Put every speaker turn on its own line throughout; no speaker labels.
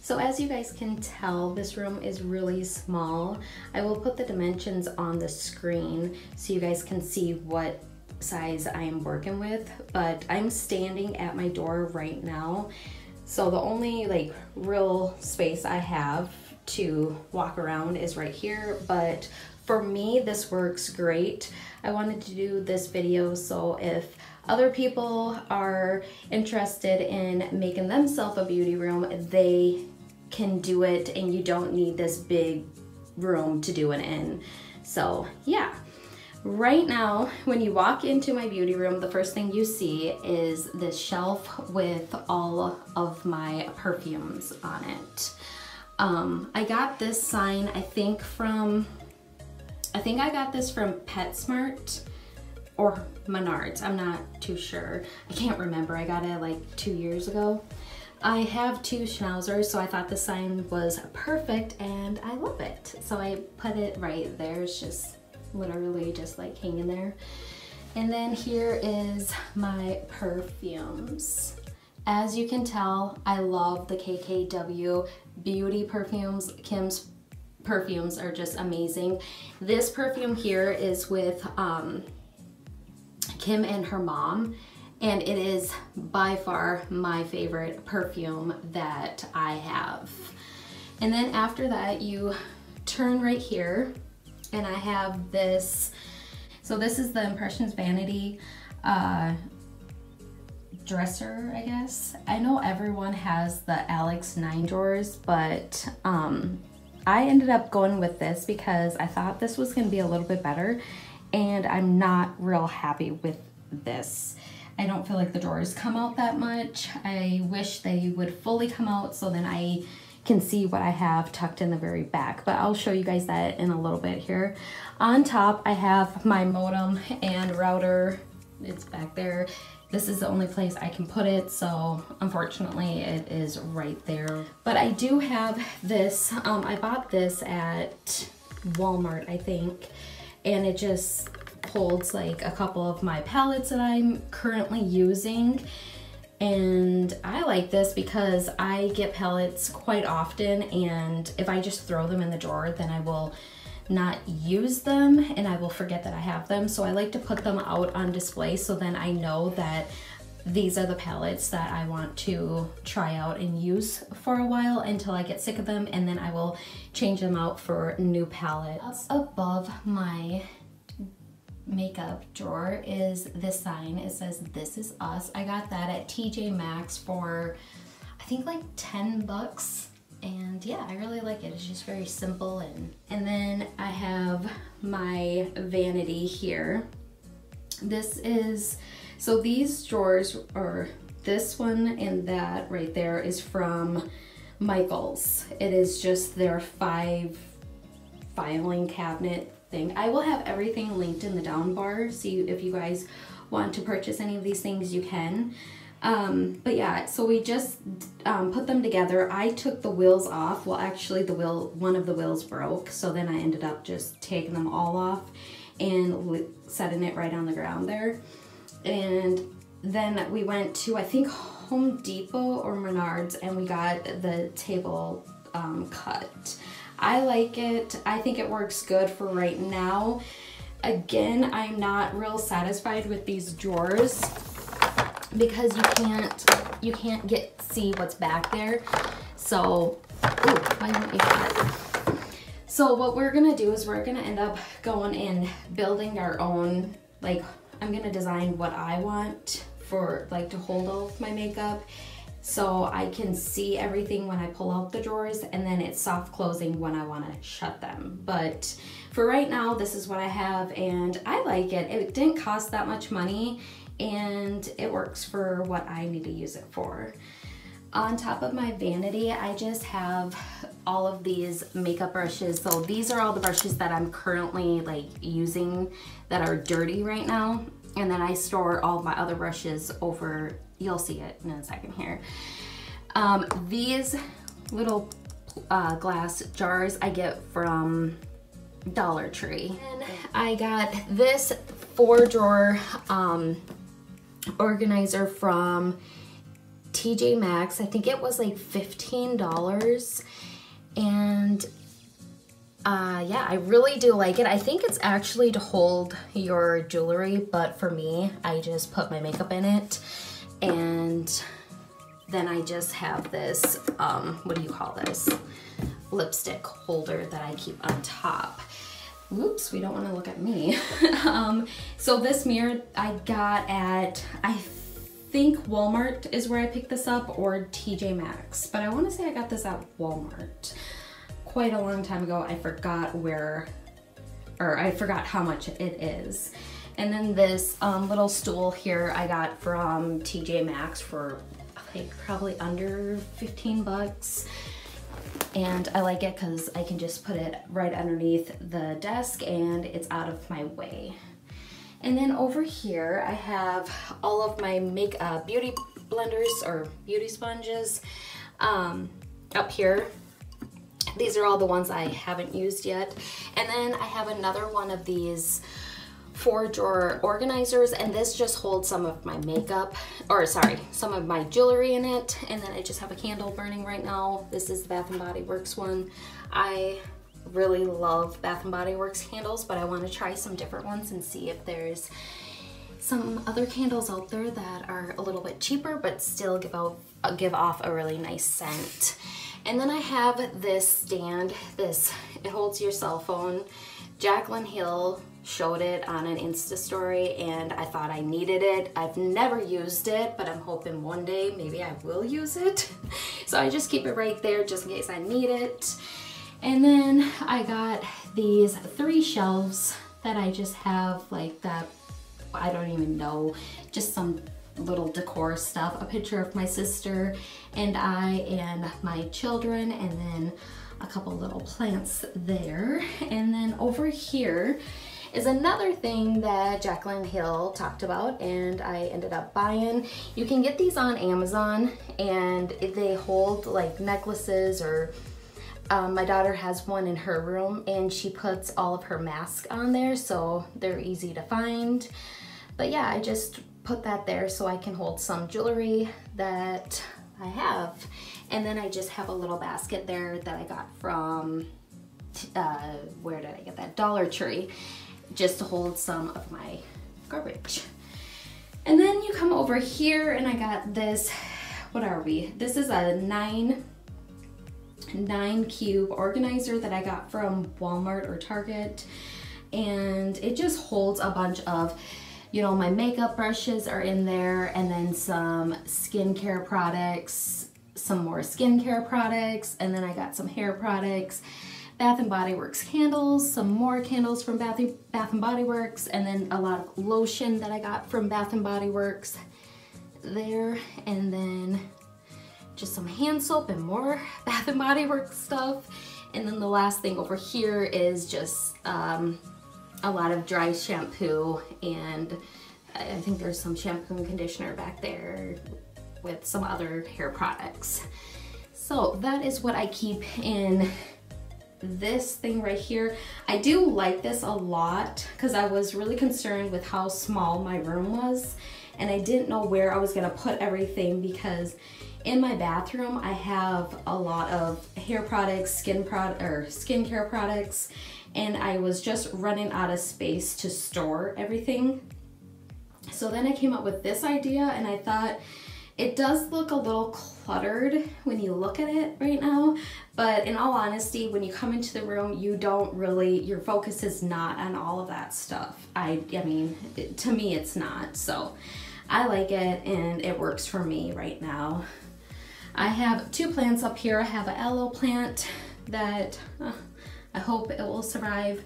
So as you guys can tell, this room is really small. I will put the dimensions on the screen so you guys can see what size I am working with, but I'm standing at my door right now. So the only like real space I have to walk around is right here, but for me, this works great. I wanted to do this video so if other people are interested in making themselves a beauty room, they can do it and you don't need this big room to do it in. So yeah, right now when you walk into my beauty room, the first thing you see is this shelf with all of my perfumes on it. I got this sign, I think I got this from PetSmart or Menards, I'm not too sure. I can't remember, I got it like 2 years ago. I have 2 schnauzers, so I thought the sign was perfect and I love it. So I put it right there, it's just literally just like hanging there. And then here is my perfumes. As you can tell, I love the KKW beauty perfumes. Kim's perfumes are just amazing. This perfume here is with Kim and her mom, and it is by far my favorite perfume that I have. And then after that, you turn right here, and I have this. So this is the Impressions Vanity dresser, I guess. I know everyone has the Alex 9 drawers, but I ended up going with this because I thought this was gonna be a little bit better, and I'm not real happy with this. I don't feel like the drawers come out that much. I wish they would fully come out so then I can see what I have tucked in the very back, but I'll show you guys that in a little bit here. On top, I have my modem and router. It's back there. This is the only place I can put it, so unfortunately it is right there. But I do have this, I bought this at Walmart, I think, and it just holds like a couple of my palettes that I'm currently using. And I like this because I get palettes quite often, and if I just throw them in the drawer, then I will not use them and I will forget that I have them. So I like to put them out on display so then I know that these are the palettes that I want to try out and use for a while until I get sick of them, and then I will change them out for new palettes. Up above my makeup drawer is this sign. It says "This is us." I got that at TJ Maxx for I think like 10 bucks. And yeah, I really like it. It's just very simple. And then I have my vanity here. This is, so these drawers, or this one and that right there, is from Michaels. It is just their 5 filing cabinet thing. I will have everything linked in the down bar, so if you guys want to purchase any of these things, you can. But yeah, so we just put them together. I took the wheels off. Well, actually one of the wheels broke, so then I ended up just taking them all off and setting it right on the ground there. And then we went to, I think, Home Depot or Menards, and we got the table cut. I like it. I think it works good for right now. Again, I'm not real satisfied with these drawers because you can't see what's back there. So, ooh, why don't you cut? So what we're gonna do is we're gonna end up going and building our own, like, I'm gonna design what I want for, like, to hold all of my makeup, so I can see everything when I pull out the drawers, and then it's soft closing when I wanna shut them. But for right now, this is what I have, and I like it. It didn't cost that much money, and it works for what I need to use it for. On top of my vanity, I just have all of these makeup brushes. So these are all the brushes that I'm currently like using that are dirty right now. And then I store all my other brushes over, you'll see it in a second here. These little glass jars I get from Dollar Tree. And I got this 4-drawer organizer from TJ Maxx. I think it was like $15. And yeah, I really do like it. I think it's actually to hold your jewelry, but for me, I just put my makeup in it. And then I just have this, what do you call this? Lipstick holder that I keep on top. Whoops, we don't want to look at me. So this mirror I got at, I think Walmart is where I picked this up, or TJ Maxx, but I want to say I got this at Walmart quite a long time ago. I forgot where, or I forgot how much it is. And then this little stool here I got from TJ Maxx for like probably under 15 bucks. And I like it because I can just put it right underneath the desk and it's out of my way. And then over here I have all of my beauty blenders or beauty sponges up here. These are all the ones I haven't used yet. And then I have another one of these 4-drawer organizers, and this just holds some of my makeup, or sorry, some of my jewelry in it. And then I just have a candle burning right now. This is the Bath & Body Works one. I really love Bath & Body Works candles, but I want to try some different ones and see if there's some other candles out there that are a little bit cheaper but still give off a really nice scent. And then I have this stand. It holds your cell phone. Jaclyn Hill showed it on an Insta story and I thought I needed it. I've never used it, but I'm hoping one day maybe I will use it. So I just keep it right there just in case I need it. And then I got these 3 shelves that I just have like that, I don't even know, just some little decor stuff, a picture of my sister and I and my children, and then a couple little plants there. And then over here is another thing that Jaclyn Hill talked about and I ended up buying. You can get these on Amazon and they hold like necklaces, or my daughter has one in her room and she puts all of her masks on there, so they're easy to find. But yeah, I just put that there so I can hold some jewelry that I have. And then I just have a little basket there that I got from, where did I get that? Dollar Tree, just to hold some of my garbage. And then you come over here and I got this, what are we? This is a 9 cube organizer that I got from Walmart or Target. And it just holds a bunch of, you know, my makeup brushes are in there, and then some skincare products, some more skincare products, and then I got some hair products, Bath & Body Works candles, some more candles from Bath & Body Works, and then a lot of lotion that I got from Bath & Body Works there, and then just some hand soap and more Bath & Body Works stuff. And then the last thing over here is just a lot of dry shampoo, and I think there's some shampoo and conditioner back there with some other hair products. So that is what I keep in this thing right here. I do like this a lot because I was really concerned with how small my room was and I didn't know where I was gonna put everything, because in my bathroom I have a lot of hair products, skincare products, and I was just running out of space to store everything. So then I came up with this idea, and I thought it does look a little cluttered when you look at it right now, but in all honesty, when you come into the room, you don't really, your focus is not on all of that stuff. I mean, to me it's not, so I like it and it works for me right now. I have 2 plants up here. I have an aloe plant that I hope it will survive.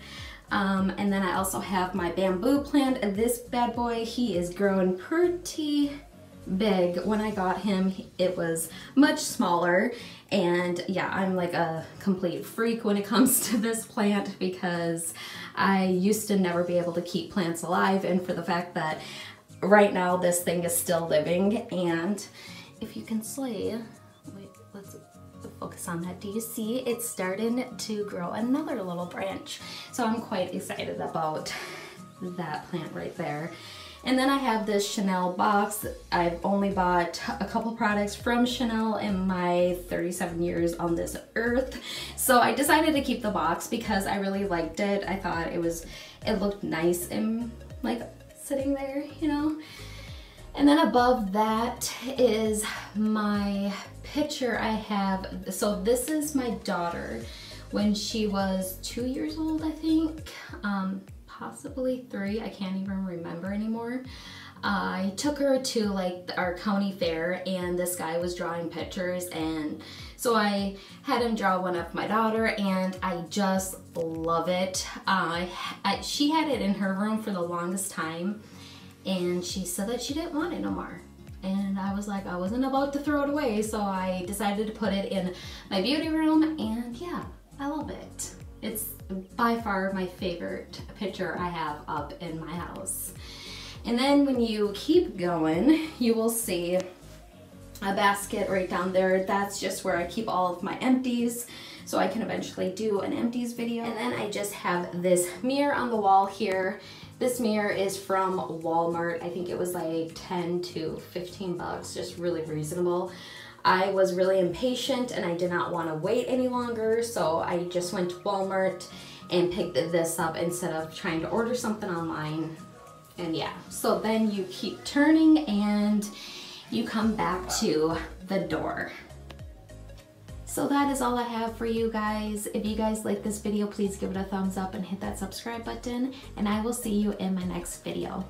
And then I also have my bamboo plant, and this bad boy, he is growing pretty big. When I got him, it was much smaller, and yeah, I'm like a complete freak when it comes to this plant because I used to never be able to keep plants alive, and for the fact that right now this thing is still living. And if you can see, wait, let's focus on that. Do you see it's starting to grow another little branch? So I'm quite excited about that plant right there. And then I have this Chanel box. I've only bought a couple products from Chanel in my 37 years on this earth. So I decided to keep the box because I really liked it. I thought it looked nice and like sitting there, you know. And then above that is my picture I have. So this is my daughter when she was 2 years old, I think. Possibly 3, I can't even remember anymore. I took her to like our county fair and this guy was drawing pictures, and so I had him draw one of my daughter and I just love it. She had it in her room for the longest time and she said that she didn't want it no more. And I was like, I wasn't about to throw it away, so I decided to put it in my beauty room, and yeah, I love it. It's by far my favorite picture I have up in my house. And then when you keep going, you will see a basket right down there. That's just where I keep all of my empties, so I can eventually do an empties video. And then I just have this mirror on the wall here. This mirror is from Walmart. I think it was like 10 to 15 bucks, just really reasonable. I was really impatient and I did not want to wait any longer, so I just went to Walmart and picked this up instead of trying to order something online. And yeah, so then you keep turning and you come back to the door. So that is all I have for you guys. If you guys like this video, please give it a thumbs up and hit that subscribe button, and I will see you in my next video.